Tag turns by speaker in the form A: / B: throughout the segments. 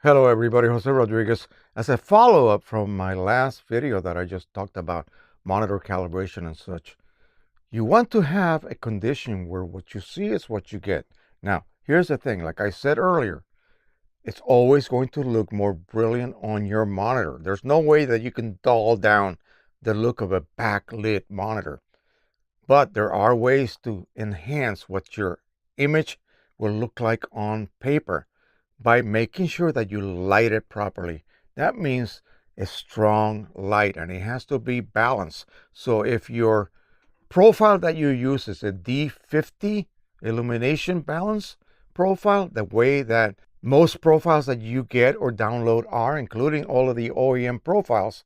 A: Hello everybody, Jose Rodriguez. As a follow-up from my last video that I just talked about monitor calibration and such, you want to have a condition where what you see is what you get. Now, here's the thing, like I said earlier, it's always going to look more brilliant on your monitor. There's no way that you can dull down the look of a backlit monitor. But there are ways to enhance what your image will look like on paper by making sure that you light it properly. That means a strong light, and it has to be balanced. So if your profile that you use is a D50 illumination balance profile, the way that most profiles that you get or download are, including all of the OEM profiles,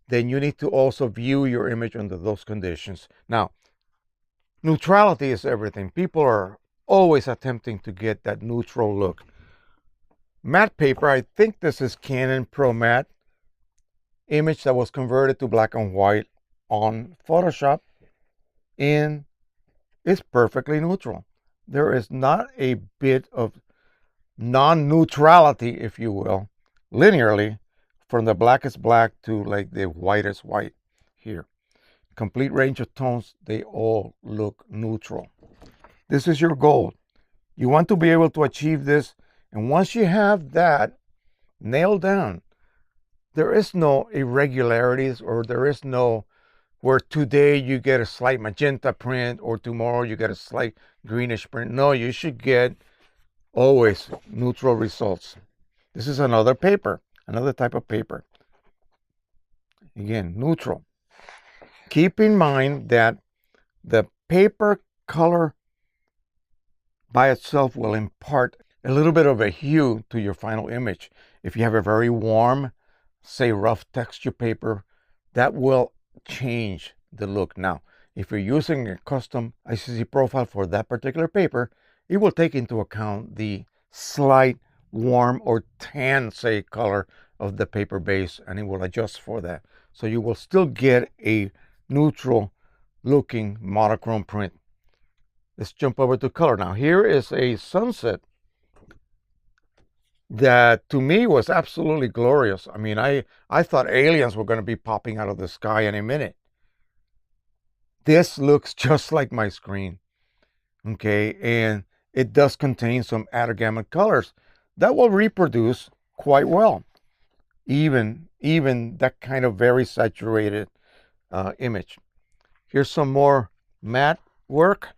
A: then you need to also view your image under those conditions. Now, neutrality is everything. People are always attempting to get that neutral look. Matte paper, I think this is Canon Pro Matte image that was converted to black and white on Photoshop, and it's perfectly neutral. There is not a bit of non-neutrality, if you will, linearly from the blackest black to like the whitest white here. Complete range of tones, they all look neutral. This is your goal. You want to be able to achieve this, and once you have that nailed down, there is no irregularities, or there is no where today you get a slight magenta print or tomorrow you get a slight greenish print. No, you should get always neutral results. This is another paper, another type of paper. Again, neutral. Keep in mind that the paper color by itself will impart a little bit of a hue to your final image. If you have a very warm, say rough texture paper, that will change the look. Now, if you're using a custom ICC profile for that particular paper, it will take into account the slight warm or tan, say, color of the paper base, and it will adjust for that. So you will still get a neutral looking monochrome print. Let's jump over to color. Now, here is a sunset that to me was absolutely glorious. I mean, I thought aliens were going to be popping out of the sky in a minute. This looks just like my screen, okay? And it does contain some added gamut colors that will reproduce quite well, even that kind of very saturated image. Here's some more matte work.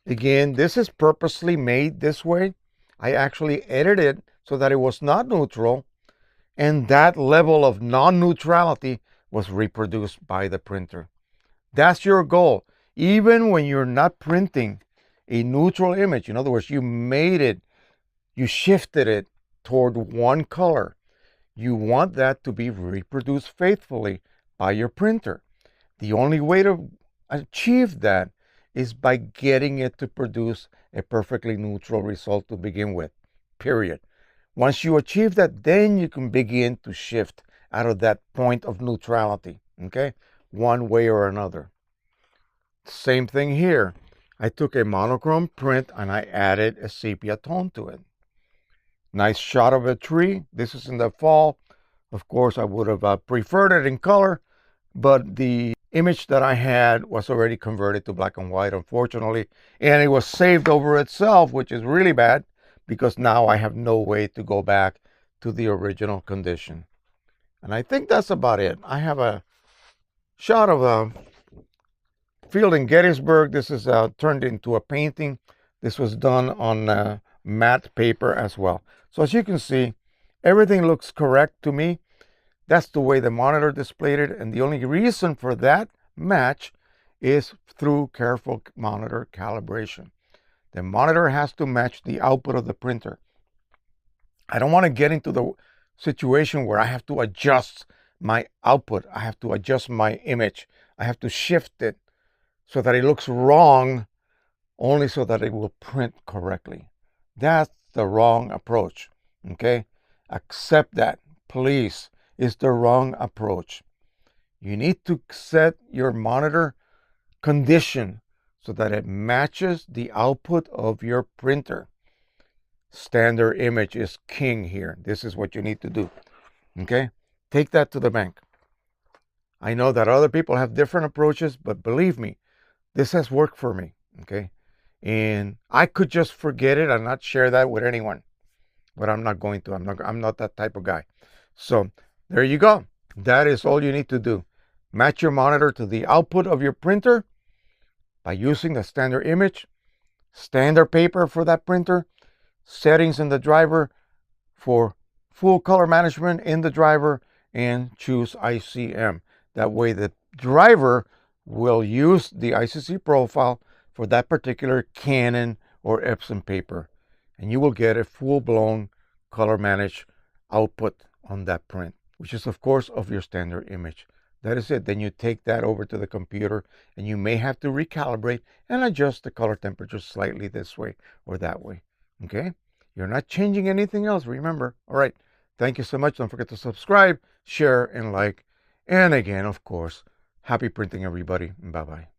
A: Again, this is purposely made this way. I actually edited so that it was not neutral, and that level of non-neutrality was reproduced by the printer. That's your goal. Even when you're not printing a neutral image, in other words, you made it, you shifted it toward one color, you want that to be reproduced faithfully by your printer. The only way to achieve that is by getting it to produce a perfectly neutral result to begin with, period. Once you achieve that, then you can begin to shift out of that point of neutrality, okay? One way or another. Same thing here. I took a monochrome print and I added a sepia tone to it. Nice shot of a tree. This is in the fall. Of course, I would have preferred it in color, but the image that I had was already converted to black and white, unfortunately, and it was saved over itself, which is really bad because now I have no way to go back to the original condition. And I think that's about it. I have a shot of a field in Gettysburg. This is turned into a painting. This was done on matte paper as well. So as you can see, everything looks correct to me. That's the way the monitor displayed it, and the only reason for that match is through careful monitor calibration. The monitor has to match the output of the printer. I don't want to get into the situation where I have to adjust my output. I have to adjust my image. I have to shift it so that it looks wrong, only so that it will print correctly. That's the wrong approach, okay? Accept that, please. Is the wrong approach. You need to set your monitor condition so that it matches the output of your printer. standard image is king here. This is what you need to do. Okay? Take that to the bank. I know that other people have different approaches, but believe me, this has worked for me. Okay? And I could just forget it and not share that with anyone. But I'm not going to. I'm not that type of guy. So there you go. That is all you need to do. Match your monitor to the output of your printer by using the standard image, standard paper for that printer, settings in the driver for full color management in the driver, and choose ICM. That way the driver will use the ICC profile for that particular Canon or Epson paper, and you will get a full-blown color managed output on that print, which is of course of your standard image. That is it. Then you take that over to the computer, and you may have to recalibrate and adjust the color temperature slightly this way or that way. Okay? You're not changing anything else, remember. All right. Thank you so much. Don't forget to subscribe, share, and like. And again, of course, happy printing, everybody. Bye-bye.